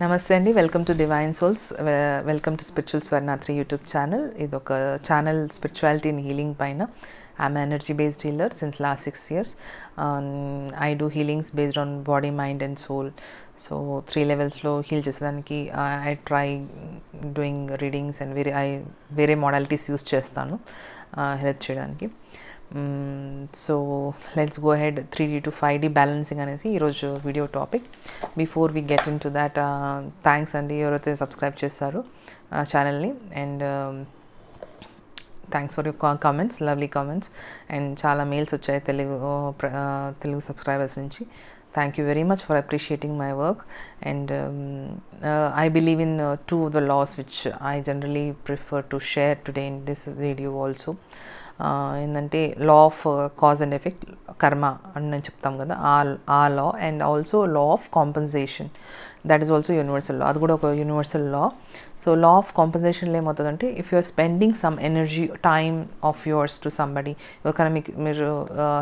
నమస్తే అండి. Welcome to divine souls. Welcome to spiritual Swarnatri YouTube channel. ఇది ఒక ఛానల్ స్పిరిచువాలిటీ అండ్ హీలింగ్ పైన. I'm energy based healer since last 6 years. I do healings based on body, mind and soul. So 3 లెవెల్స్లో heal చేసేదానికి I try doing readings and వేరే modalities use చేస్తాను help చేయడానికి. So let's go ahead 3D to 5D balancing అనేసి ఈరోజు video topic. Before we get into that, thanks అండి ఎవరైతే subscribe చేశారో ఛానల్ని, and thanks for your comments, lovely comments, and చాలా మెయిల్స్ వచ్చాయి తెలుగు సబ్స్క్రైబర్స్ నుంచి. Thank you very much for appreciating my work, and I believe in two of the laws which I generally prefer to share today in this video also. ఏంటంటే law of cause and effect, karma అని నేను చెప్తాం కదా, ఆ law, and also law of compensation, that is also universal law. అది కూడా ఒక universal law. So law of కాంపన్సేషన్లో ఏమవుతుందంటే, if you are spending some energy, time of yours to somebody, ఎవరికైనా మీరు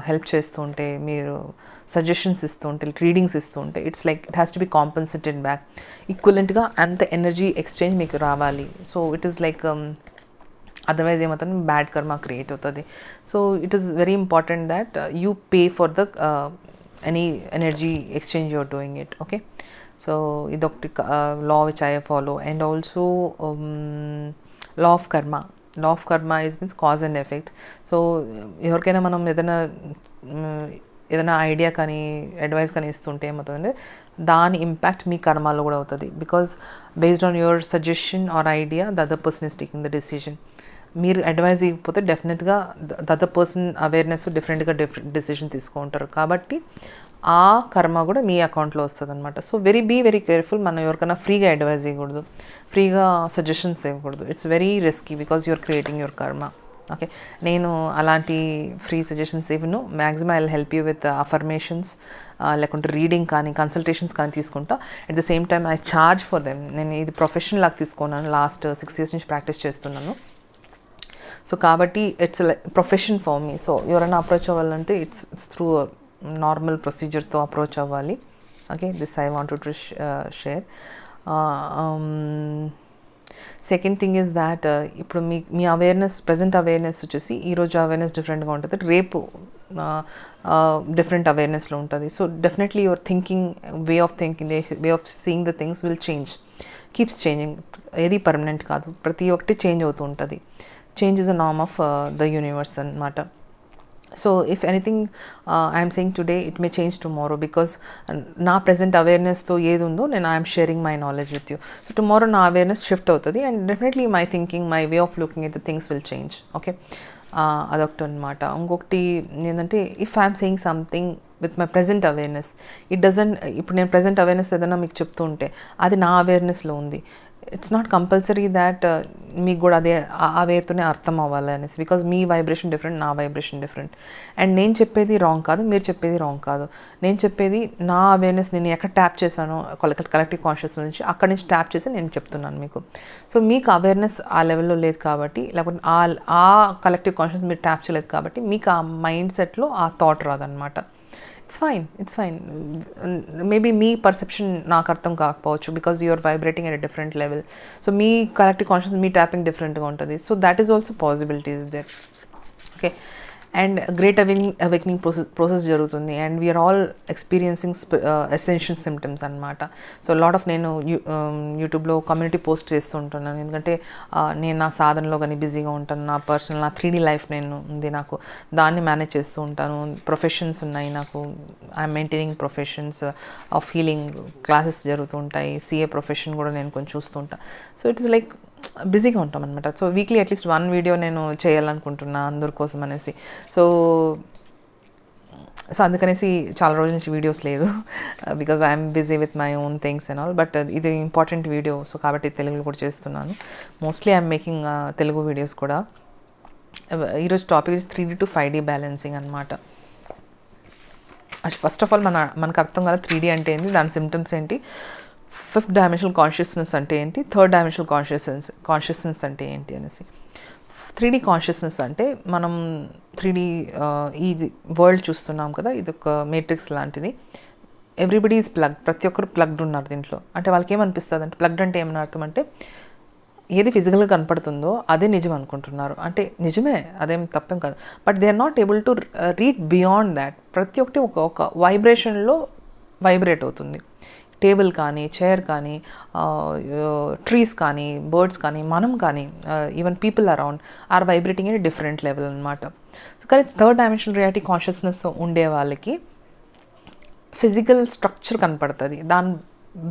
హెల్ప్ చేస్తూ ఉంటే, మీరు సజెషన్స్ ఇస్తూ ఉంటే, రీడింగ్స్ ఇస్తూ ఉంటే, it's like it has to be compensated back. ఈక్వలెంట్గా అంత ఎనర్జీ ఎక్స్చేంజ్ మీకు రావాలి. So it is like otherwise ఏమవుతుంది, బ్యాడ్ కర్మ క్రియేట్ అవుతుంది. So it is very important that you pay for the any energy exchange you're doing it. Okay, so ఇదొకటి law which I follow. And also law of karma. Law of karma is means cause and effect. So ఎవరికైనా మనం ఏదైనా idea కానీ advice కానీ ఇస్తుంటే ఏమవుతుందంటే, దాని impact మీ కర్మాలో కూడా అవుతుంది. Because based on your suggestion or idea the other person is taking the decision. మీరు అడ్వైజ్ ఇవ్వకపోతే డెఫినెట్గా ద అదర్ పర్సన్ అవేర్నెస్ డిఫరెంట్గా డెసిషన్ తీసుకుంటారు. కాబట్టి ఆ కర్మ కూడా మీ అకౌంట్లో వస్తుంది అనమాట. So be very careful. మనం ఎవరికైనా ఫ్రీగా అడ్వైజ్ ఇవ్వకూడదు, ఫ్రీగా సజెషన్స్ ఇవ్వకూడదు. It's very risky because you're creating your karma. Okay, నేను అలాంటి ఫ్రీ సజెషన్స్ ఇవ్వను. Maximum I will help you with affirmations, లేకుంటే రీడింగ్ కానీ కన్సల్టేషన్స్ కానీ తీసుకుంటా. At the same time I charge for them. నేను ఇది ప్రొఫెషన్ లాగా తీసుకున్నాను, లాస్ట్ 6 years నుంచి ప్రాక్టీస్ చేస్తున్నాను. సో కాబట్టి it's profession for me. So ఎవరైనా అప్రోచ్ అవ్వాలంటే ఇట్స్ త్రూ నార్మల్ ప్రొసీజర్తో అప్రోచ్ అవ్వాలి. Okay, this I want to share. Second thing is that, ఇప్పుడు మీ అవేర్నెస్, ప్రజెంట్ అవేర్నెస్ వచ్చేసి ఈరోజు అవేర్నెస్ డిఫరెంట్గా ఉంటుంది, రేపు డిఫరెంట్ అవేర్నెస్లో ఉంటుంది. So definitely your thinking, way of seeing the things will change, keeps changing. ఏది పర్మనెంట్ కాదు, ప్రతి ఒక్కటి చేంజ్ అవుతూ ఉంటుంది. Change is the norm of the universe అన్నమాట. So if anything I'm saying today, it may change tomorrow, because నా present అవేర్నెస్తో ఏది ఉందో నేను I'm sharing my knowledge with you. So tomorrow నా అవేర్నెస్ షిఫ్ట్ అవుతుంది, and definitely my thinking, my way of looking at the things will change. Okay, అదొకటి అనమాట. ఇంకొకటి ఏంటంటే, if I'm saying something with my present awareness, it doesn't, ఇప్పుడు నేను present awareness ఏదైనా మీకు చెప్తూ ఉంటే అది నా అవేర్నెస్లో ఉంది, ఇట్స్ నాట్ కంపల్సరీ దాట్ మీకు కూడా అదే ఆ వేతోనే అర్థం అవ్వాలి అనేసి. బికాజ్ మీ వైబ్రేషన్ డిఫరెంట్, నా వైబ్రేషన్ డిఫరెంట్. అండ్ నేను చెప్పేది రాంగ్ కాదు, మీరు చెప్పేది రాంగ్ కాదు. నేను చెప్పేది నా అవేర్నెస్, నేను ఎక్కడ ట్యాప్ చేశానో కలెక్టివ్ కాన్షియస్నెస్ నుంచి, అక్కడి నుంచి ట్యాప్ చేసి నేను చెప్తున్నాను మీకు. సో మీకు అవేర్నెస్ ఆ లెవెల్లో లేదు కాబట్టి, లేకపోతే ఆ కలెక్టివ్ కాన్షియస్ మీరు ట్యాప్ చేయలేదు కాబట్టి, మీకు ఆ మైండ్ సెట్లో ఆ థాట్ రాదనమాట. It's fine. మేబీ మీ పర్సెప్షన్ నాకు అర్థం కాకపోవచ్చు, because you're vibrating at a different level. So మీ కలెక్టివ్ కాన్షియస్, మీ ట్యాపింగ్ డిఫరెంట్గా ఉంటుంది. So that is also possibilities there. Okay, and great awakening process జరుగుతుంది, and we're all experiencing essential symptoms అనమాట. సో లాట్ ఆఫ్ నేను యూట్యూబ్లో community post చేస్తుంటున్నాను, ఎందుకంటే నేను నా సాధనలో కానీ బిజీగా ఉంటాను. నా పర్సనల్, నా 3D లైఫ్ ఉంది నాకు, దాన్ని మేనేజ్ చేస్తూ ఉంటాను. ప్రొఫెషన్స్ ఉన్నాయి నాకు, I'm maintaining professions of healing classes జరుగుతూ ఉంటాయి. CA ప్రొఫెషన్ కూడా నేను కొంచెం చూస్తూ ఉంటాను. సో ఇట్స్ లైక్ బిజీగా ఉంటాం అనమాట. సో వీక్లీ అట్లీస్ట్ 1 వీడియో నేను చేయాలనుకుంటున్నా అందరి కోసం అనేసి. సో అందుకనేసి చాలా రోజుల నుంచి వీడియోస్ లేదు, because I'm busy with my own things and all. But ఇది ఇంపార్టెంట్ వీడియో, సో కాబట్టి తెలుగులో కూడా చేస్తున్నాను. Mostly I'm making Telugu videos కూడా. ఈరోజు topic 3D to 5D balancing అనమాట. ఫస్ట్ ఆఫ్ ఆల్ మనకు అర్థం కాదు 3D అంటే ఏంటి, దాని సిమ్టమ్స్ ఏంటి, 5th dimensional కాన్షియస్నెస్ అంటే ఏంటి, 3rd dimensional కాన్షియస్నెస్ అంటే ఏంటి అనేసి. 3D కాన్షియస్నెస్ అంటే మనం 3D ఈ వరల్డ్ చూస్తున్నాం కదా, ఇది ఒక మేట్రిక్స్ లాంటిది. ఎవ్రీబడి ఈజ్ ప్లగ్, ప్రతి ఒక్కరు ప్లగ్డ్ ఉన్నారు దీంట్లో. అంటే వాళ్ళకి ఏమనిపిస్తుంది అంటే ప్లగ్డ్ అంటే ఏమని అర్థం అంటే ఏది ఫిజికల్గా కనపడుతుందో అదే నిజం అనుకుంటున్నారు. అంటే నిజమే, అదేం తప్పేం కాదు, but they are not able to read beyond that. ప్రతి ఒక్కటి ఒక వైబ్రేషన్లో వైబ్రేట్ అవుతుంది. టేబుల్ కానీ, చైర్ కానీ, ట్రీస్ కానీ, బర్డ్స్ కానీ, మనం కానీ, even people around are vibrating at different level అనమాట. సో కానీ థర్డ్ డైమెన్షనల్ రియాలిటీ కాన్షియస్నెస్ ఉండే వాళ్ళకి ఫిజికల్ స్ట్రక్చర్ కనపడుతుంది, దాని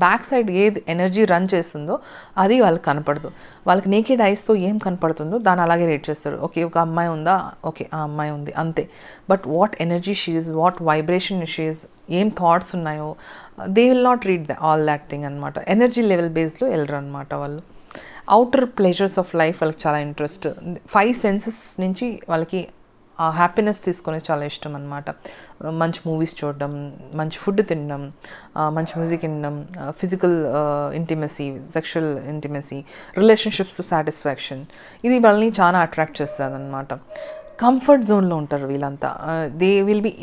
బ్యాక్ సైడ్ ఏది ఎనర్జీ రన్ చేస్తుందో అది వాళ్ళకి కనపడదు. వాళ్ళకి నేకెడ్ ఐస్తో ఏం కనపడుతుందో దాన్ని అలాగే రేట్ చేస్తారు. ఓకే, ఒక అమ్మాయి ఉందా, ఓకే ఆ అమ్మాయి ఉంది అంతే. But what energy she's, what vibration she's, ఏం థాట్స్ ఉన్నాయో they will not read all that thing అనమాట. ఎనర్జీ లెవెల్ బేస్లో వెళ్ళరు అనమాట వాళ్ళు. అవుటర్ ప్లెజర్స్ ఆఫ్ లైఫ్ వాళ్ళకి చాలా ఇంట్రెస్ట్. 5 సెన్సెస్ నుంచి వాళ్ళకి హ్యాపీనెస్ తీసుకొని చాలా ఇష్టం అనమాట. మంచి మూవీస్ చూడడం, మంచి ఫుడ్ తినడం, మంచి మ్యూజిక్ వినడం, physical intimacy, sexual intimacy, relationships satisfaction, ఇది వాళ్ళని చాలా అట్రాక్ట్ చేస్తుంది అనమాట. కంఫర్ట్ జోన్లో ఉంటారు వీళ్ళంతా. They will be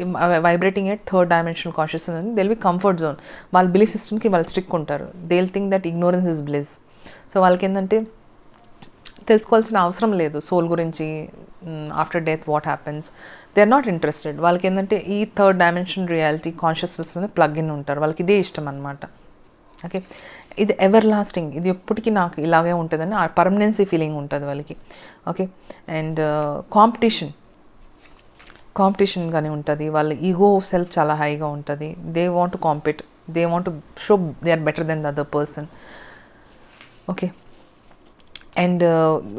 vibrating at third dimensional consciousness అని they will be comfort zone. వాళ్ళ బిలీఫ్ సిస్టమ్కి వాళ్ళు స్ట్రిక్ ఉంటారు. They will think that ignorance is bliss. So వాళ్ళకి ఏంటంటే తెలుసుకోవాల్సిన అవసరం లేదు సోల్ గురించి, after death what happens, they are not interested. వాళ్ళకి ఏంటంటే ఈ థర్డ్ డైమెన్షన్ రియాలిటీ కాన్షియస్నెస్లోనే ప్లగ్ ఇన్ ఉంటారు. వాళ్ళకి ఇదే ఇష్టం అనమాట. ఓకే, ఇది ఎవర్ లాస్టింగ్, ఇది ఎప్పటికీ నాకు ఇలాగే ఉంటుందని ఆ పర్మనెన్సీ ఫీలింగ్ ఉంటుంది వాళ్ళకి. ఓకే, అండ్ కాంపిటీషన్ కానీ ఉంటుంది. వాళ్ళ ఈగో సెల్ఫ్ చాలా హైగా ఉంటుంది. They want to compete, they want to show they are better than the other person. Okay, and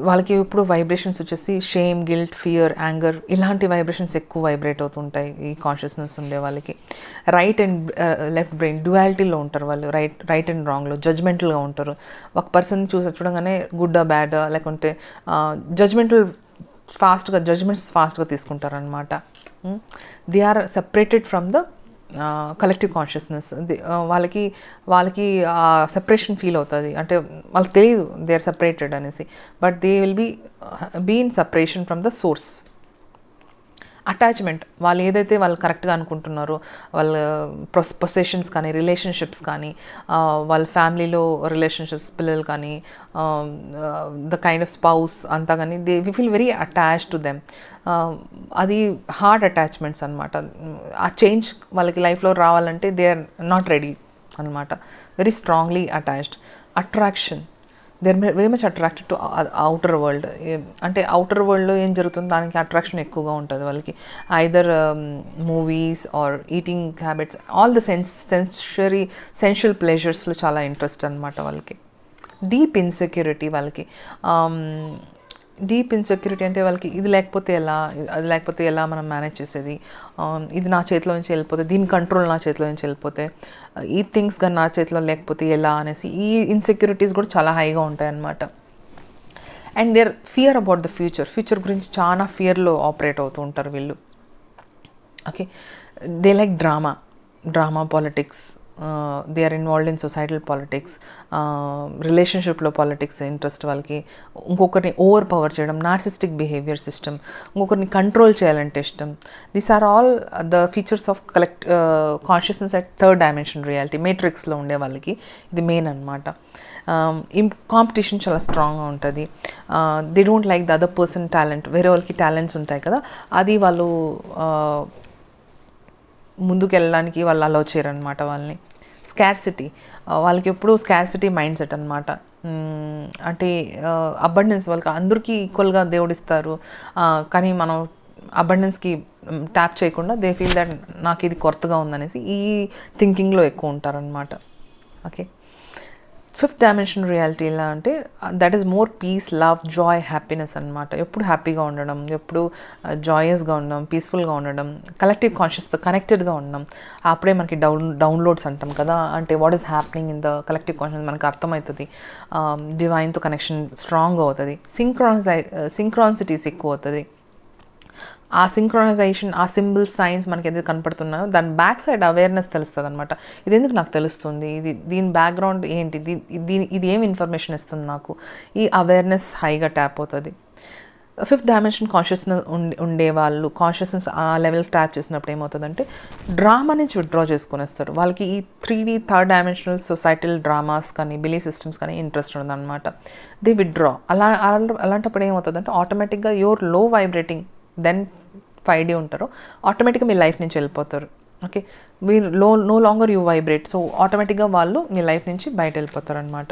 వాళ్ళకి ఇప్పుడు వైబ్రేషన్స్ వచ్చేసి షేమ్, గిల్ట్, ఫియర్, యాంగర్, ఇలాంటి వైబ్రేషన్స్ ఎక్కువ వైబ్రేట్ అవుతుంటాయి ఈ కాన్షియస్నెస్ ఉండే వాళ్ళకి. రైట్ అండ్ లెఫ్ట్ బ్రెయిన్ డ్యువాలిటీలో ఉంటారు వాళ్ళు. రైట్ అండ్ రాంగ్లో జడ్జ్మెంటల్గా ఉంటారు. ఒక పర్సన్ చూడగానే గుడ్డా బ్యాడా లేకుంటే జడ్జ్మెంట్స్ ఫాస్ట్గా తీసుకుంటారనమాట. They are separated from the collective consciousness. వాళ్ళకి సెపరేషన్ ఫీల్ అవుతుంది. అంటే వాళ్ళకి తెలియదు దే ఆర్ సెపరేటెడ్ అనేసి, but they will be in separation from the source. Attachment, వాళ్ళు ఏదైతే వాళ్ళు కరెక్ట్గా అనుకుంటున్నారో వాళ్ళ పొసెషన్స్ కానీ, రిలేషన్షిప్స్ కానీ, వాళ్ళ ఫ్యామిలీలో రిలేషన్షిప్స్, పిల్లలు కానీ, ద కైండ్ ఆఫ్ స్పౌస్ అంతా కానీ they feel very attach to them. అది హార్డ్ అటాచ్మెంట్స్ అనమాట. ఆ చేంజ్ వాళ్ళకి లైఫ్లో రావాలంటే దే ఆర్ నాట్ రెడీ అనమాట. Very strongly attached. Attraction, they are very much attracted to outer world. అంటే అవుటర్ వరల్డ్లో ఏం జరుగుతుందో దానికి అట్రాక్షన్ ఎక్కువగా ఉంటుంది వాళ్ళకి. Either movies or eating habits, all the sensual ప్లెజర్స్లో చాలా ఇంట్రెస్ట్ అనమాట వాళ్ళకి. డీప్ ఇన్సెక్యూరిటీ వాళ్ళకి. డీప్ ఇన్సెక్యూరిటీ అంటే వాళ్ళకి ఇది లేకపోతే ఎలా, అది లేకపోతే ఎలా మనం మేనేజ్ చేసేది, ఇది నా చేతిలో నుంచి వెళ్ళిపోతే, దీని కంట్రోల్ నా చేతిలో నుంచి వెళ్ళిపోతే, ఈ థింగ్స్ కానీ నా చేతిలో లేకపోతే ఎలా అనేసి ఈ ఇన్సెక్యూరిటీస్ కూడా చాలా హైగా ఉంటాయన్నమాట. And there fear about the future గురించి చాలా ఫియర్లో ఆపరేట్ అవుతూ ఉంటారు వీళ్ళు. Okay, they like drama politics, they are involved in societal politics, రిలేషన్షిప్లో పాలిటిక్స్ ఇంట్రెస్ట్ వాళ్ళకి. ఇంకొకరిని ఓవర్ పవర్ చేయడం, నార్సిస్టిక్ బిహేవియర్ సిస్టమ్, ఇంకొకరిని కంట్రోల్ చేయాలంటే ఇష్టం. These are all the features of consciousness at third dimension reality. మేట్రిక్స్లో ఉండే వాళ్ళకి ఇది మెయిన్ అనమాట. కాంపిటీషన్ చాలా స్ట్రాంగ్గా ఉంటుంది. They don't like the other person talent. వేరే వాళ్ళకి టాలెంట్స్ ఉంటాయి కదా, అది వాళ్ళు ముందుకు వెళ్ళడానికి వాళ్ళు అలౌ చేయరనమాట వాళ్ళని. స్కార్సిటీ, వాళ్ళకి ఎప్పుడు స్కార్సిటీ మైండ్ సెట్ అనమాట. అంటే అబండెన్స్, వాళ్ళకి అందరికీ ఈక్వల్గా దేవుడిస్తారు, కానీ మనం అబండెన్స్కి ట్యాప్ చేయకుండా దే ఫీల్ దట్ నాకు ఇది కొత్తగా ఉందనేసి ఈ థింకింగ్లో ఎక్కువ ఉంటారనమాట. ఓకే, ఫిఫ్త్ డైమెన్షన్ రియాలిటీ ఎలా అంటే that is more peace, love, joy, happiness అనమాట. ఎప్పుడు హ్యాపీగా ఉండడం, ఎప్పుడు జాయస్గా ఉండడం, పీస్ఫుల్గా ఉండడం, కలెక్టివ్ కాన్షియస్తో కనెక్టెడ్గా ఉండడం. అప్పుడే మనకి డౌన్లోడ్స్ అంటాం కదా, అంటే what is happening in the collective conscious మనకు అర్థమవుతుంది. డివైన్తో కనెక్షన్ స్ట్రాంగ్గా అవుతుంది. సింక్రాన్సిటీస్ ఎక్కువ అవుతుంది. ఆ సింక్రనైజేషన్, ఆ సింబల్స్, సైన్స్ మనకి ఏదైతే కనపడుతున్నాయో దాని బ్యాక్ సైడ్ అవేర్నెస్ తెలుస్తుంది అనమాట. ఇది ఎందుకు నాకు తెలుస్తుంది, దీని బ్యాక్గ్రౌండ్ ఏంటి, ఇది ఏం ఇన్ఫర్మేషన్ ఇస్తుంది నాకు, ఈ అవేర్నెస్ హైగా ట్యాప్ అవుతుంది. ఫిఫ్త్ డైమెన్షన్ కాన్షియస్నెస్ ఉండే వాళ్ళు కాన్షియస్నెస్ ఆ లెవెల్ ట్యాప్ చేసినప్పుడు ఏమవుతుందంటే డ్రామా నుంచి విత్డ్రా చేసుకునేస్తారు. వాళ్ళకి ఈ 3D third dimensional societal dramas కానీ బిలీఫ్ సిస్టమ్స్ కానీ ఇంట్రెస్ట్ ఉందన్నమాట. The withdraw. అలాంటప్పుడు ఏమవుతుందంటే ఆటోమేటిక్గా యువర్ లో వైబ్రేటింగ్ దెన్ 5D ఉంటారు, ఆటోమేటిక్గా మీ లైఫ్ నుంచి వెళ్ళిపోతారు. ఓకే, మీరు no longer you vibrate. So ఆటోమేటిక్గా వాళ్ళు మీ లైఫ్ నుంచి బయట వెళ్ళిపోతారు అనమాట.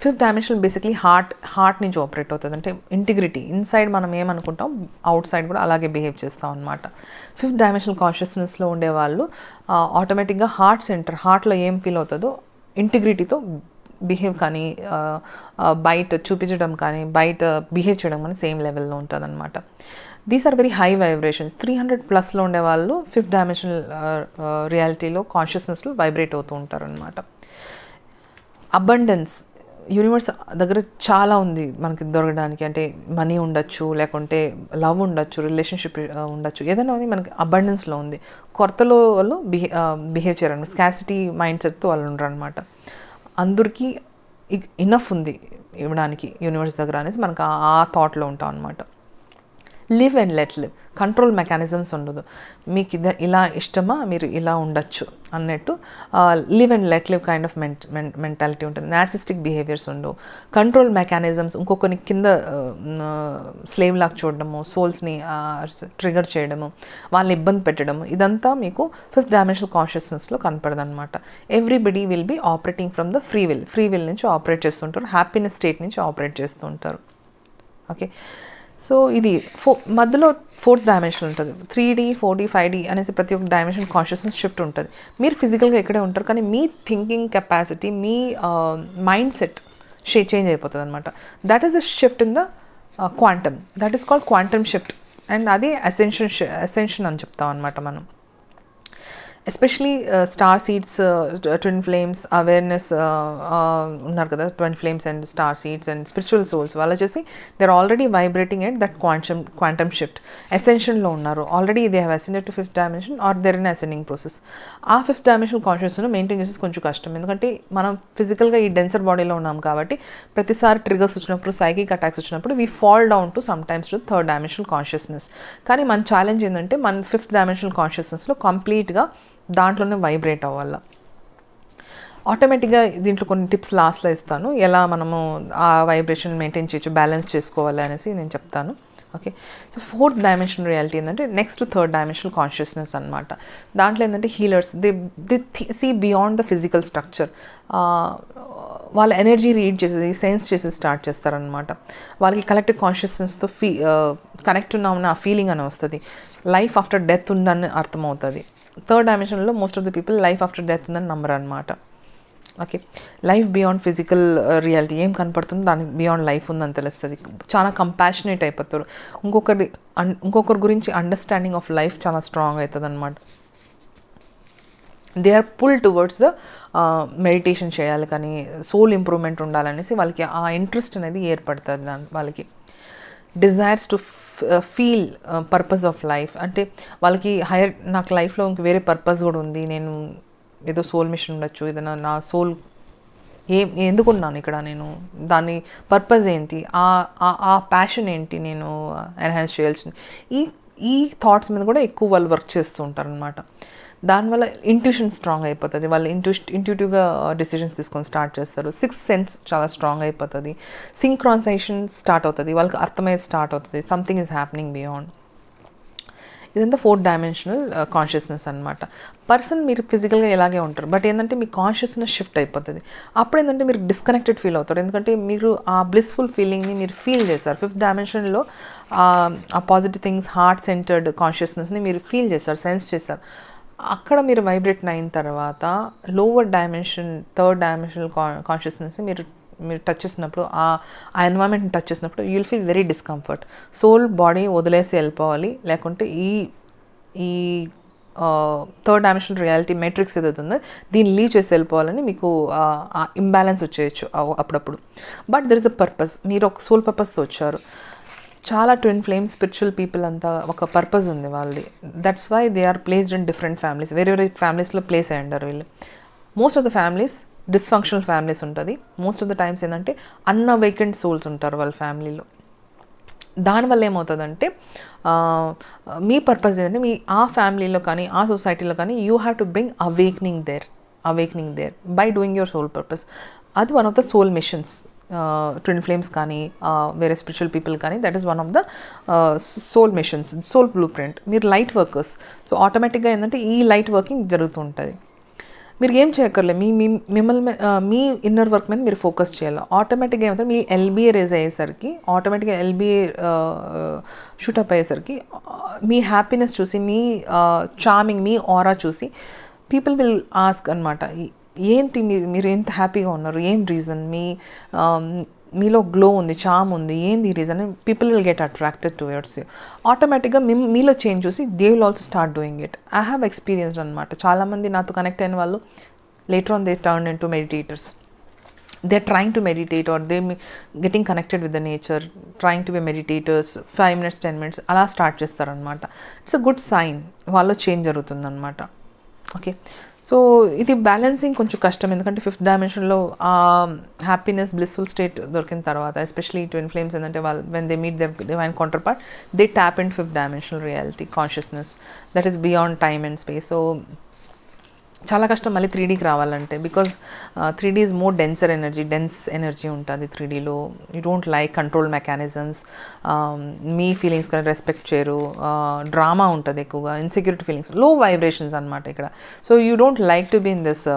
ఫిఫ్త్ డైమెన్షన్ బేసిక్లీ హార్ట్ నుంచి ఆపరేట్ అవుతుంది. అంటే ఇంటిగ్రిటీ, ఇన్సైడ్ మనం ఏమనుకుంటాం అవుట్ సైడ్ కూడా అలాగే బిహేవ్ చేస్తాం అనమాట. ఫిఫ్త్ డైమెన్షనల్ కాన్షియస్నెస్లో ఉండేవాళ్ళు ఆటోమేటిక్గా హార్ట్ సెంటర్, హార్ట్లో ఏం ఫీల్ అవుతుందో ఇంటిగ్రిటీతో బిహేవ్ కానీ బయట చూపించడం కానీ బయట బిహేవ్ చేయడం కానీ సేమ్ లెవెల్లో ఉంటుంది అనమాట. These are very high vibrations. 300+ ఉండేవాళ్ళు ఫిఫ్త్ డైమెన్షనల్ రియాలిటీలో కాన్షియస్నెస్లో వైబ్రేట్ అవుతూ ఉంటారు అనమాట. అబండెన్స్, యూనివర్స్ దగ్గర చాలా ఉంది మనకి దొరకడానికి. అంటే మనీ ఉండొచ్చు, లేకుంటే లవ్ ఉండొచ్చు, రిలేషన్షిప్ ఉండొచ్చు, ఏదైనా ఉంది మనకి అబండెన్స్లో ఉంది. కొరతలో వాళ్ళు బిహేవ్ చేయరు, స్కార్సిటీ మైండ్ సెట్తో వాళ్ళు ఉండరు అనమాట. అందరికీ ఇనఫ్ ఉంది ఇవ్వడానికి యూనివర్స్ దగ్గర అనేసి మనకు ఆ థాట్లో ఉంటాం అనమాట. Live and let live, control mechanisms ఉండదు. మీకు ఇలా ఇష్టమా, మీరు ఇలా ఉండొచ్చు అన్నట్టు live and let live kind of mentality ఉంటుంది. నార్సిస్టిక్ బిహేవియర్స్ ఉండవు. కంట్రోల్ మెకానిజమ్స్, ఇంకొకరిని కింద స్లేవ్ లాగా చూడడము, సోల్స్ని ట్రిగర్ చేయడము, వాళ్ళని ఇబ్బంది పెట్టడము, ఇదంతా మీకు ఫిఫ్త్ డైమెన్షనల్ కాన్షియస్నెస్లో కనపడదు అనమాట. Everybody will be operating from the free will నుంచి ఆపరేట్ చేస్తుంటారు, హ్యాపీనెస్ స్టేట్ నుంచి ఆపరేట్ చేస్తూ ఉంటారు. ఓకే, సో ఇది మధ్యలో ఫోర్త్ డైమెన్షన్ ఉంటుంది. 3D 4D 5D అనేసి ప్రతి ఒక్క డైమెన్షన్ కాన్షియస్నెస్ షిఫ్ట్ ఉంటుంది. మీరు ఫిజికల్గా ఇక్కడే ఉంటారు, కానీ మీ థింకింగ్ కెపాసిటీ, మీ మైండ్ సెట్ చేంజ్ అయిపోతుంది అనమాట. That is a shift in the quantum, that is called quantum shift. And అది అసెన్షన్ అని చెప్తాం అనమాట మనం. Especially star seeds, twin flames, awareness ఉన్నారు కదా, twin flames and star seeds and spiritual souls, వాళ్ళు వచ్చేసి they are already vibrating at that quantum shift. అసెన్షన్లో ఉన్నారు already, they have ascended to fifth dimension or there in ascending process. ఆ fifth dimensional consciousness maintain చేసేసి కొంచెం కష్టం, ఎందుకంటే మనం ఫిజికల్గా ఈ డెన్సర్ బాడీలో ఉన్నాం కాబట్టి ప్రతిసారి ట్రిగర్స్ వచ్చినప్పుడు, సైకిక్ అటాక్స్ వచ్చినప్పుడు we fall down to some times to third dimensional consciousness. కానీ మన ఛాలెంజ్ ఏంటంటే మన ఫిఫ్త్ డైమెన్షనల్ కాన్షియస్నెస్లో కంప్లీట్గా దాంట్లోనే వైబ్రేట్ అవ్వాలి. ఆటోమేటిక్గా దీంట్లో కొన్ని టిప్స్ లాస్ట్లో ఇస్తాను, ఎలా మనము ఆ వైబ్రేషన్ మెయింటైన్ చేయొచ్చు, బ్యాలెన్స్ చేసుకోవాలి అనేసి నేను చెప్తాను. Okay, so fourth dimensional reality ఏంటంటే నెక్స్ట్ థర్డ్ డైమెన్షనల్ కాన్షియస్నెస్ అనమాట. దాంట్లో ఏంటంటే healers, they see beyond the physical structure. వాళ్ళ ఎనర్జీ రీడ్ చేసేది, సెన్స్ చేసేది స్టార్ట్ చేస్తారనమాట. వాళ్ళకి కలెక్టివ్ కాన్షియస్నెస్తో కనెక్ట్ ఉన్నామని ఆ ఫీలింగ్ అని వస్తుంది. లైఫ్ ఆఫ్టర్ డెత్ ఉందని అర్థమవుతుంది. థర్డ్ డైమెన్షన్లో most of the people life after death ఉందని నమ్మరు అనమాట. Okay, life beyond physical reality ఏం కనపడుతుందో దానికి బియాండ్ లైఫ్ ఉందని తెలుస్తుంది. చాలా కంపాషనేట్ అయిపోతారు. ఇంకొకరి గురించి అండర్స్టాండింగ్ ఆఫ్ లైఫ్ చాలా స్ట్రాంగ్ అవుతుంది అనమాట. They are pull towards the meditation చేయాలి, కానీ సోల్ ఇంప్రూవ్మెంట్ ఉండాలనేసి వాళ్ళకి ఆ ఇంట్రెస్ట్ అనేది ఏర్పడుతుంది వాళ్ళకి. Desires to feel purpose of life, అంటే వాళ్ళకి నాకు లైఫ్లో ఇంక వేరే పర్పస్ కూడా ఉంది, నేను ఏదో సోల్ మిషన్ ఉండొచ్చు, ఏదైనా నా సోల్ ఎందుకున్నాను ఇక్కడ, నేను దాని పర్పస్ ఏంటి, ఆ ప్యాషన్ ఏంటి, నేను ఎన్హాన్స్ చేయాల్సింది, ఈ థాట్స్ మీద కూడా ఎక్కువ వాళ్ళు వర్క్ చేస్తూ ఉంటారు అనమాట. దానివల్ల ఇంట్యూషన్ స్ట్రాంగ్ అయిపోతుంది, వాళ్ళు ఇంట్యూటివ్గా డెసిషన్స్ తీసుకొని స్టార్ట్ చేస్తారు. సిక్స్త్ సెన్స్ చాలా స్ట్రాంగ్ అయిపోతుంది. సింక్రానైజేషన్ స్టార్ట్ అవుతుంది, వాళ్ళకి అర్థమయ్యేది స్టార్ట్ అవుతుంది, సంథింగ్ ఈజ్ హ్యాపెనింగ్ బియాండ్. ఇదంతా ఫోర్త్ డైమెన్షనల్ కాన్షియస్నెస్ అనమాట. పర్సన్ మీరు ఫిజికల్గా ఇలాగే ఉంటారు, బట్ ఏంటంటే మీ కాన్షియస్నెస్ షిఫ్ట్ అయిపోతుంది. అప్పుడు ఏంటంటే మీరు డిస్కనెక్టెడ్ ఫీల్ అవుతారు, ఎందుకంటే మీరు ఆ బ్లిస్ఫుల్ ఫీలింగ్ని మీరు ఫీల్ చేస్తారు. ఫిఫ్త్ డైమెన్షన్లో ఆ పాజిటివ్ థింగ్స్, హార్ట్ సెంటర్డ్ కాన్షియస్నెస్ని మీరు ఫీల్ చేస్తారు, సెన్స్ చేస్తారు. అక్కడ మీరు వైబ్రేట్ అయిన తర్వాత లోవర్ డైమెన్షన్, థర్డ్ డైమెన్షనల్ కాన్షియస్నెస్ని మీరు టచ్ చేసినప్పుడు, ఆ ఎన్వైరన్మెంట్ని టచ్ చేసినప్పుడు you will feel very discomfort. Soul body వదిలేసి వెళ్ళిపోవాలి, లేకుంటే ఈ థర్డ్ డైమెన్షనల్ రియాలిటీ మెట్రిక్స్ ఏదైతుందో దీన్ని లీవ్ చేసి వెళ్ళిపోవాలని మీకు ఇంబ్యాలెన్స్ వచ్చేయచ్చు అప్పుడప్పుడు. But there is a purpose, మీరు ఒక సోల్ పర్పస్తో వచ్చారు. చాలా ట్విన్ ఫ్లేమ్ స్పిరిచువల్ పీపుల్ అంతా ఒక పర్పస్ ఉంది వాళ్ళది. That's why they are placed in different families, వేరే ఫ్యామిలీస్లో ప్లేస్ అయ్యి ఉంటారు వీళ్ళు. Most of the families dysfunctional families ఉంటుంది. మోస్ట్ ఆఫ్ ద టైమ్స్ ఏంటంటే అన్అవేకెండ్ సోల్స్ ఉంటారు వాళ్ళ ఫ్యామిలీలో. దానివల్ల ఏమవుతుందంటే మీ పర్పస్ ఏంటంటే మీ ఆ ఫ్యామిలీలో కానీ ఆ సొసైటీలో కానీ you have to bring awakening there by doing your soul purpose. అది one of the soul missions. Twin flames కానీ వేరే స్పిరిచువల్ పీపుల్ కానీ that is one of the soul missions, soul blueprint. మీరు లైట్ వర్కర్స్. సో ఆటోమేటిక్గా ఏంటంటే ఈ light working జరుగుతూ ఉంటుంది. మీరు ఏం చేయక్కర్లేదు, మిమ్మల్ని మీ ఇన్నర్ వర్క్ మీద మీరు ఫోకస్ చేయాలి. ఆటోమేటిక్గా ఏమంటే మీ ఎల్బీఏ రేజ్ అయ్యేసరికి, ఆటోమేటిక్గా ఎల్బీఏ షూటప్ అయ్యేసరికి మీ హ్యాపీనెస్ చూసి, మీ చార్మింగ్, మీ ఆరా చూసి పీపుల్ విల్ ఆస్క్ అనమాట, ఏంటి మీరు ఎంత హ్యాపీగా ఉన్నారు, ఏం రీజన్, మీలో గ్లో ఉంది, చామ్ ఉంది, ఏంది reason. People will get attracted towards you. ఆటోమేటిక్గా మీలో చేంజ్ చూసి they will also start doing it. I have experienced అనమాట. చాలామంది నాతో కనెక్ట్ అయిన వాళ్ళు later on they turn into meditators. They are trying to meditate or they getting connected with the nature, trying to be meditators. 5 minutes 10 minutes అలా start చేస్తారనమాట. It's a good sign, వాళ్ళలో change జరుగుతుందన్నమాట. Okay, so ఇది balancing కొంచెం కష్టం, ఎందుకంటే 5th dimensionలో happiness, blissful state దొరికిన తర్వాత, ఎస్పెషలీ ట్విన్ ఫ్లేమ్స్ ఏంటంటే వాళ్ళు when they meet their divine counterpart they tap in 5th dimensional reality, consciousness that is beyond time and space. So చాలా కష్టం మళ్ళీ 3Dకి రావాలంటే, because 3D is more dense energy ఉంటుంది 3Dలో. You don't like control mechanisms, మీ feelings కానీ respect చేయరు, డ్రామా ఉంటుంది ఎక్కువగా, ఇన్సెక్యూరిటీ ఫీలింగ్స్, లో వైబ్రేషన్స్ అనమాట ఇక్కడ. So you don't like to be in this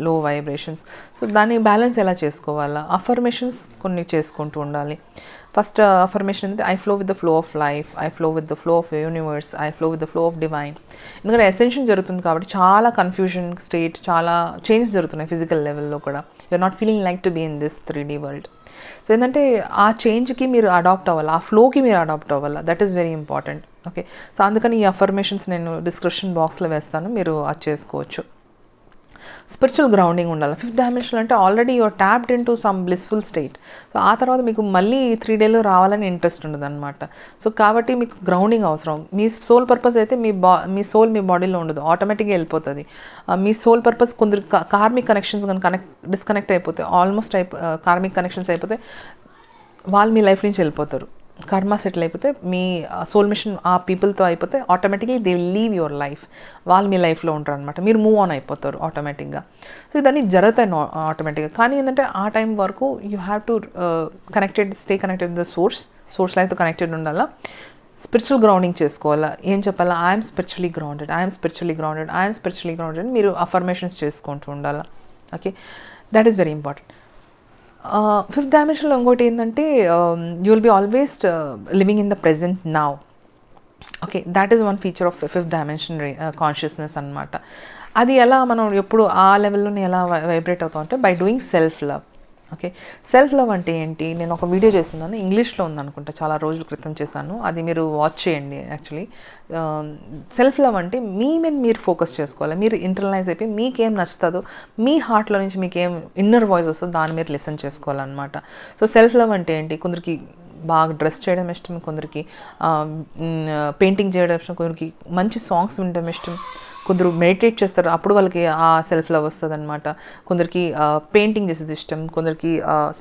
low vibrations. So దాన్ని బ్యాలెన్స్ ఎలా చేసుకోవాలా? అఫర్మేషన్స్ కొన్ని చేసుకుంటూ ఉండాలి. ఫస్ట్ అఫర్మేషన్ అంటే I flow with the flow of life, I flow with the flow of universe, I flow with the flow of divine. ఎందుకంటే ascension జరుగుతుంది కాబట్టి చాలా కన్ఫ్యూజన్ స్టేట్, చాలా చేంజెస్ జరుగుతున్నాయి ఫిజికల్ లెవెల్లో కూడా. You're not feeling like to be in this 3D world. So ఏంటంటే ఆ చేంజ్కి మీరు అడాప్ట్ అవ్వాలి, ఆ ఫ్లోకి మీరు అడాప్ట్ అవ్వాలి. That is very important. Okay, so అందుకని ఈ అఫర్మేషన్స్ నేను డిస్క్రిప్షన్ బాక్స్లో వేస్తాను, మీరు అది చేసుకోవచ్చు. స్పిరిచువల్ గ్రౌండింగ్ ఉండాలి. 5th dimension అంటే already you're tapped into some blissful state. So ఆ తర్వాత మీకు మళ్ళీ 3Dలో రావాలని ఇంట్రెస్ట్ ఉండదు అనమాట. సో కాబట్టి మీకు గ్రౌండింగ్ అవసరం. మీ సోల్ పర్పస్ అయితే మీ సోల్ మీ బాడీలో ఉండదు, ఆటోమేటిక్గా వెళ్ళిపోతుంది. మీ సోల్ పర్పస్ కొందరు కార్మిక్ కనెక్షన్స్ కానీ డిస్కనెక్ట్ అయిపోతే, ఆల్మోస్ట్ కార్మిక్ కనెక్షన్స్ అయిపోతే వాళ్ళు మీ లైఫ్ నుంచి వెళ్ళిపోతారు. కర్మ సెటిల్ అయిపోతే, మీ సోల్ మిషన్ ఆ పీపుల్తో అయిపోతే automatically they will leave your life. వాళ్ళు మీ లైఫ్లో ఉంటారు అనమాట, మీరు మూవ్ ఆన్ అయిపోతారు ఆటోమేటిక్గా. సో ఇదన్నీ జరుగుతాయి ఆటోమేటిక్గా. కానీ ఏంటంటే ఆ టైం వరకు you have to stay connected with the source లైఫ్తో కనెక్టెడ్ ఉండాలా. స్పిరిచువల్ గ్రౌండింగ్ చేసుకోవాలా. ఏం చెప్పాలా? ఐఎమ్ స్పిరిచువలీ గ్రౌండెడ్ మీరు అఫర్మేషన్స్ చేసుకుంటూ ఉండాలా. Okay, that is very important. 5th dimensionలో ఇంకోటి ఏంటంటే you will be always living in the present now. Okay, that is one feature of 5th dimension consciousness అనమాట. అది ఎలా మనం ఎప్పుడు ఆ లెవెల్లోనే ఎలా వైబ్రేట్ అవుతాం అంటే by doing self love. Okay, self love అంటే ఏంటి? నేను ఒక వీడియో చేస్తున్నాను, ఇంగ్లీష్లో ఉందనుకుంటా, చాలా రోజుల క్రితం చేశాను, అది మీరు వాచ్ చేయండి. యాక్చువల్లీ సెల్ఫ్ లవ్ అంటే మీ మీద మీరు ఫోకస్ చేసుకోవాలి. మీరు ఇంటర్నలైజ్ అయిపోయి మీకేం నచ్చుతుందో, మీ హార్ట్లో నుంచి మీకేం ఇన్నర్ వాయిస్ వస్తుందో దాన్ని మీరు లిసన్ చేసుకోవాలన్నమాట. సో సెల్ఫ్ లవ్ అంటే ఏంటి? కొందరికి బాగా డ్రెస్ చేయడం ఇష్టం, కొందరికి పెయింటింగ్ చేయడం ఇష్టం, కొందరికి మంచి సాంగ్స్ వినడం ఇష్టం, కొందరు మెడిటేట్ చేస్తారు, అప్పుడు వాళ్ళకి ఆ సెల్ఫ్ లవ్ వస్తుంది అనమాట. కొందరికి పెయింటింగ్ చేసేది ఇష్టం, కొందరికి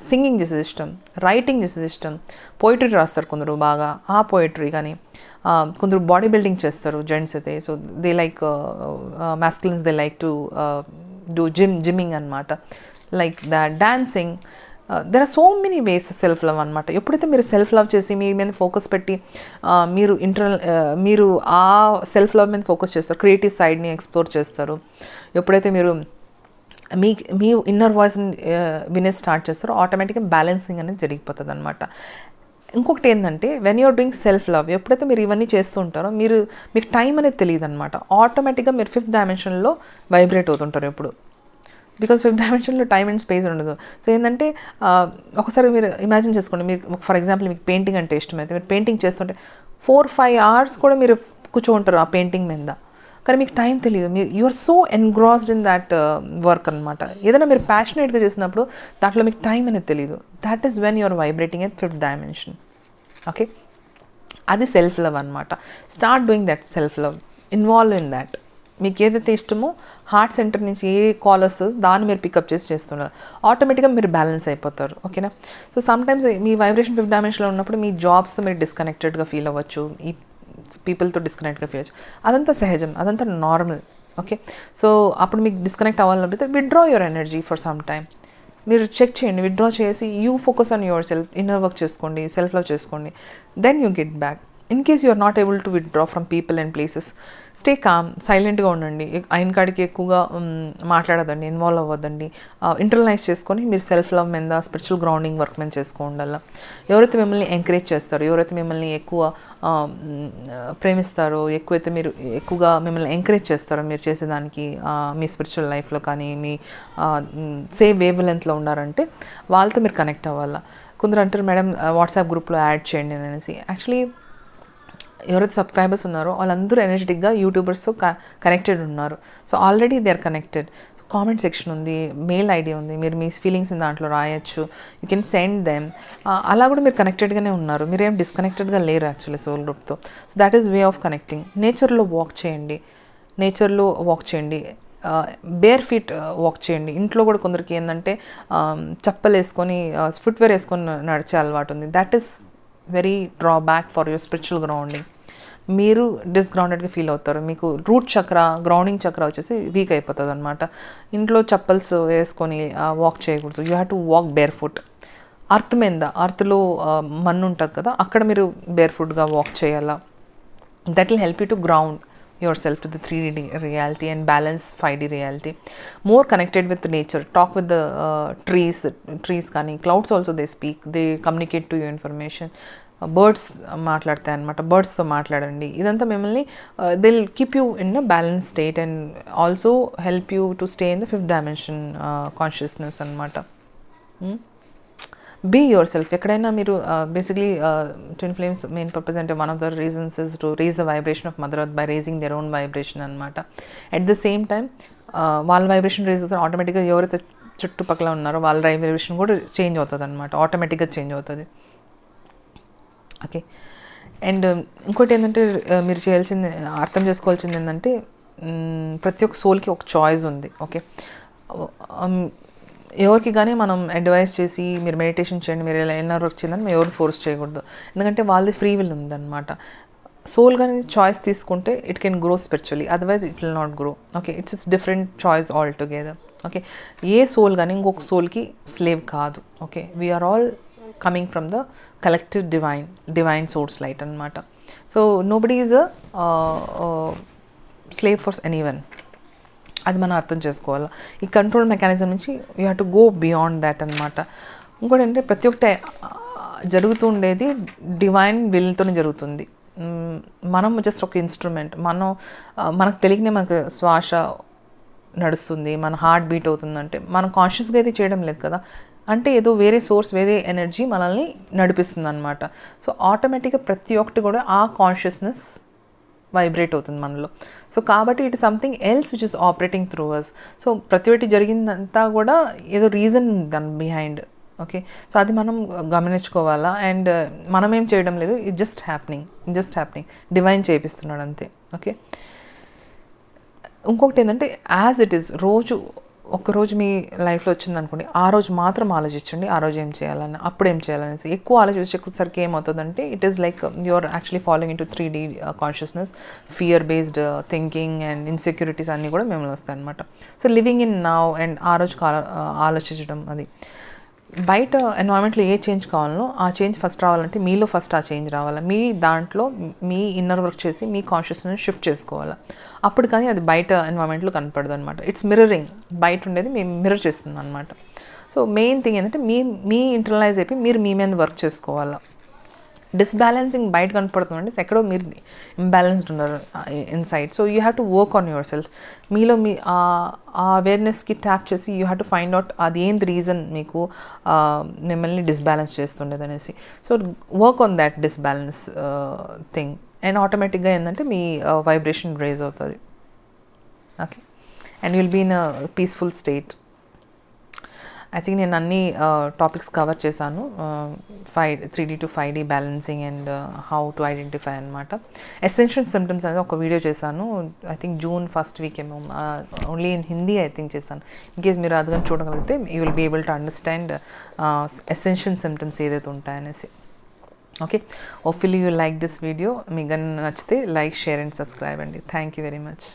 సింగింగ్ చేసేది ఇష్టం, రైటింగ్ చేసేది ఇష్టం, పోయిటరీ రాస్తారు కొందరు బాగా, ఆ పోయిటరీ కానీ. కొందరు బాడీ బిల్డింగ్ చేస్తారు జెంట్స్ అయితే. So they like masculines, they like to do gymming అనమాట, like the dancing. There are so many ways self love అనమాట. ఎప్పుడైతే మీరు సెల్ఫ్ లవ్ చేసి మీ మీద ఫోకస్ పెట్టి మీరు ఆ సెల్ఫ్ లవ్ మీద ఫోకస్ చేస్తారు, క్రియేటివ్ సైడ్ని ఎక్స్ప్లోర్ చేస్తారు, ఎప్పుడైతే మీరు మీ ఇన్నర్ వాయిస్ని వినే స్టార్ట్ చేస్తారో ఆటోమేటిక్గా బ్యాలెన్సింగ్ అనేది జరిగిపోతుంది అనమాట. ఇంకొకటి ఏంటంటే when you're doing self love, ఎప్పుడైతే మీరు ఇవన్నీ చేస్తూ ఉంటారో మీకు టైం అనేది తెలియదు అనమాట. ఆటోమేటిక్గా మీరు 5th dimensionలో వైబ్రేట్ అవుతుంటారు ఎప్పుడు, బికాస్ 5th dimensionలో టైం అండ్ స్పేస్ ఉండదు. సో ఏంటంటే ఒకసారి మీరు ఇమాజిన్ చేసుకోండి, మీరు ఫర్ ఎగ్జాంపుల్ మీకు పెయింటింగ్ అంటే ఇష్టమైతే మీరు పెయింటింగ్ చేస్తుంటే 4-5 hours కూడా మీరు కూర్చోంటారు ఆ పెయింటింగ్ మీద, కానీ మీకు టైం తెలియదు. You are so engrossed in that work అనమాట. ఏదైనా మీరు ప్యాషనేట్గా చేసినప్పుడు దాంట్లో మీకు టైం అనేది తెలియదు. That is when you're vibrating at 5th dimension. Okay, అది సెల్ఫ్ లవ్ అనమాట. Start doing that self love, involve in that. మీకు ఏదైతే ఇష్టమో హార్ట్ సెంటర్ నుంచి ఏ కాల్ వస్తుందో దాన్ని మీరు పికప్ చేసి చేస్తున్నారు, ఆటోమేటిక్గా మీరు బ్యాలెన్స్ అయిపోతారు. ఓకేనా? సో సమ్టైమ్స్ మీ వైబ్రేషన్ 5th డైమెన్షన్లో ఉన్నప్పుడు మీ జాబ్స్తో మీరు డిస్కనెక్టెడ్గా ఫీల్ అవ్వచ్చు, ఈ పీపుల్తో డిస్కనెక్ట్గా ఫీల్ అవ్వచ్చు. అదంతా సహజం, అదంతా నార్మల్. ఓకే, సో అప్పుడు మీకు డిస్కనెక్ట్ అవ్వాలనిపిస్తే withdraw your energy for some time. మీరు చెక్ చేయండి, విత్డ్రా చేసి you focus on your self, inner work చేసుకోండి, సెల్ఫ్ లవ్ చేసుకోండి, then you get back. In case you are not able to withdraw from people and places, stay calm, సైలెంట్గా ఉండండి. అయిన కాడికి ఎక్కువగా మాట్లాడదండి, ఇన్వాల్వ్ అవ్వద్దండి. ఇంటర్నలైజ్ చేసుకొని మీరు సెల్ఫ్ లవ్ మీద, స్పిరిచువల్ గ్రౌండింగ్ వర్క్ మీద చేసుకోండాల. ఎవరైతే మిమ్మల్ని ఎంకరేజ్ చేస్తారో, ఎవరైతే మిమ్మల్ని ఎక్కువ ప్రేమిస్తారో, ఎక్కువైతే మీరు ఎక్కువగా మిమ్మల్ని ఎంకరేజ్ చేస్తారో మీరు చేసేదానికి, మీ స్పిరిచువల్ లైఫ్లో కానీ మీ సేమ్ వేవ్ లెంత్లో ఉన్నారంటే వాళ్ళతో మీరు కనెక్ట్ అవ్వాలా. కొందరు అంటారు మేడం వాట్సాప్ గ్రూప్లో యాడ్ చేయండి అనేసి. యాక్చువల్లీ ఎవరైతే సబ్స్క్రైబర్స్ ఉన్నారో వాళ్ళందరూ ఎనర్జెటిక్గా యూట్యూబర్స్తో కనెక్టెడ్ ఉన్నారు. So already they are connected. Comment section ఉంది, మెయిల్ ఐడి ఉంది, మీరు మీ ఫీలింగ్స్ని దాంట్లో రాయొచ్చు, యూ కెన్ సెండ్ దెమ్. అలా కూడా మీరు కనెక్టెడ్గానే ఉన్నారు, మీరేం డిస్కనెక్టెడ్గా లేరు యాక్చువల్లీ సోల్ గ్రూప్తో. So that is way of connecting. నేచర్లో వాక్ చేయండి, బేర్ ఫీట్ వాక్ చేయండి. ఇంట్లో కూడా కొందరికి ఏంటంటే చప్పలు వేసుకొని ఫుట్వేర్ వేసుకొని నడిచే అలవాటు ఉంది. That is very drawback for your spiritual grounding. మీరు డిస్గ్రౌండెడ్గా ఫీల్ అవుతారు, మీకు రూట్ చక్ర, గ్రౌండింగ్ చక్ర వచ్చేసి వీక్ అయిపోతుంది అనమాట. ఇంట్లో చప్పల్స్ వేసుకొని వాక్ చేయకూడదు. You have to walk bare foot. అర్త్లో మన్ను ఉంటుంది కదా, అక్కడ మీరు బేర్ ఫుట్గా వాక్ చేయాలా. That will help you to ground yourself to the 3D reality and balance 5D reality. More connected with nature, talk with the trees కానీ clouds also they speak, they communicate to you information. Birds మాట్లాడతాయి అనమాట, బర్డ్స్తో మాట్లాడండి. ఇదంతా మిమ్మల్ని they will keep you in a balance state and also help you to stay in the 5th dimension consciousness అనమాట. Be your self. ఎక్కడైనా మీరు basically twin flames main purpose అంటే one of the reasons is to raise the vibration of mother earth by raising their own vibration అనమాట. At the same time వాళ్ళ vibration raise అవుతుంది, ఆటోమేటిక్గా ఎవరైతే చుట్టుపక్కల ఉన్నారో వాళ్ళ వైబ్రేషన్ కూడా చేంజ్ అవుతుంది అనమాట, ఆటోమేటిక్గా చేంజ్ అవుతుంది. ఓకే, అండ్ ఇంకోటి ఏంటంటే మీరు చేయాల్సింది, అర్థం చేసుకోవాల్సింది ఏంటంటే ప్రతి ఒక్క సోల్కి ఒక చాయిస్ ఉంది. ఓకే, ఎవరికి కానీ మనం అడ్వైస్ చేసి మీరు మెడిటేషన్ చేయండి, మీరు ఇలా ఎన్నో వర్క్ చేయాలని మేము ఎవరు ఫోర్స్ చేయకూడదు, ఎందుకంటే వాళ్ళది ఫ్రీ విల్ ఉందన్నమాట. సోల్ కానీ చాయిస్ తీసుకుంటే it can grow spiritually, otherwise it will not grow. Okay, it's different choice all together. Okay, a soul కానీ ఇంకొక సోల్కి స్లేవ్ కాదు. Okay, we're all coming from the collective divine source light అనమాట. So nobody is a slave for anyone. అది మనం అర్థం చేసుకోవాలి. ఈ కంట్రోల్ మెకానిజం నుంచి you have to go beyond that అనమాట. ఇంకోటి అంటే ప్రతి ఒక్కటి జరుగుతూ ఉండేది డివైన్ విల్తోనే జరుగుతుంది. మనం జస్ట్ ఒక ఇన్స్ట్రుమెంట్. మనకు తెలియకనే మనకు శ్వాస నడుస్తుంది, మన హార్ట్ బీట్ అవుతుందంటే మనం కాన్షియస్గా అయితే చేయడం లేదు కదా, అంటే ఏదో వేరే సోర్స్, వేరే ఎనర్జీ మనల్ని నడిపిస్తుంది అనమాట. సో ఆటోమేటిక్గా ప్రతి ఒక్కటి కూడా ఆ కాన్షియస్నెస్ వైబ్రేట్ అవుతుంది మనలో. సో కాబట్టి it something else which is operating through us. So ప్రతి ఒక్కటి జరిగిందంతా కూడా ఏదో రీజన్ దాని బిహైండ్. ఓకే, సో అది మనం గమనించుకోవాలా. అండ్ మనం ఏం చేయడం లేదు, ఇట్ జస్ట్ హ్యాపెనింగ్, డివైన్ చేపిస్తున్నాడు అంతే. ఓకే, ఇంకొకటి ఏంటంటే యాజ్ ఇట్ ఈస్, ఒక్కరోజు మీ లైఫ్లో వచ్చింది అనుకోండి, ఆ రోజు మాత్రం ఆలోచించండి, ఆ రోజు ఏం చేయాలని, అప్పుడు ఏం చేయాలనేసి. ఎక్కువ ఆలోచించేసరికి ఏమవుతుందంటే it is like you are actually following into 3D consciousness, fear based thinking and insecurities అన్నీ కూడా మేము వస్తాయి అనమాట. So living in now and ఆ రోజు ఆలోచించడం. అది బయట ఎన్వైరన్మెంట్లో ఏ చేంజ్ కావాలనో ఆ చేంజ్ ఫస్ట్ రావాలంటే మీలో ఫస్ట్ ఆ చేంజ్ రావాలి. మీ దాంట్లో మీ ఇన్నర్ వర్క్ చేసి మీ కాన్షియస్నెస్ షిఫ్ట్ చేసుకోవాలి. అప్పుడు కానీ అది బయట ఎన్వైరన్మెంట్లో కనపడదు అనమాట. ఇట్స్ మిర్రరింగ్, బయట ఉండేది మేము మిర్రర్ చేస్తుంది అనమాట. సో మెయిన్ థింగ్ ఏంటంటే మీ ఇంటర్నలైజ్ అయిపోయి మీరు మీ మీద వర్క్ చేసుకోవాలి. డిస్బ్యాలెన్సింగ్ బయట కనపడుతుందంటే ఎక్కడో మీరు ఇంబ్యాలెన్స్డ్ ఉన్నారు inside. So you have to work on your self. మీలో ఆ అవేర్నెస్కి ట్యాప్ చేసి you have to find out అది ఏంటి రీజన్ మీకు మిమ్మల్ని డిస్బ్యాలెన్స్ చేస్తుండేది అనేసి. So work on that disbalance thing and ఆటోమేటిక్గా ఏంటంటే మీ వైబ్రేషన్ రేజ్ అవుతుంది. Okay, and will be in a peaceful state. I think నేను అన్ని టాపిక్స్ కవర్ చేశాను. 3D to 5D balancing and how to identify అనమాట. ఎసెన్షియల్ సిమ్టమ్స్ అనేది ఒక వీడియో చేశాను. I think June first week ఏమో, only in Hindi I think చేశాను. In case మీరు అది కానీ చూడగలిగితే you will be able to understand essential symptoms ఏదైతే ఉంటాయనేసి. Okay, hopefully you like this video. మీకు కానీ నచ్చితే లైక్, షేర్ అండ్ సబ్స్క్రైబ్ అండి. Thank you very much.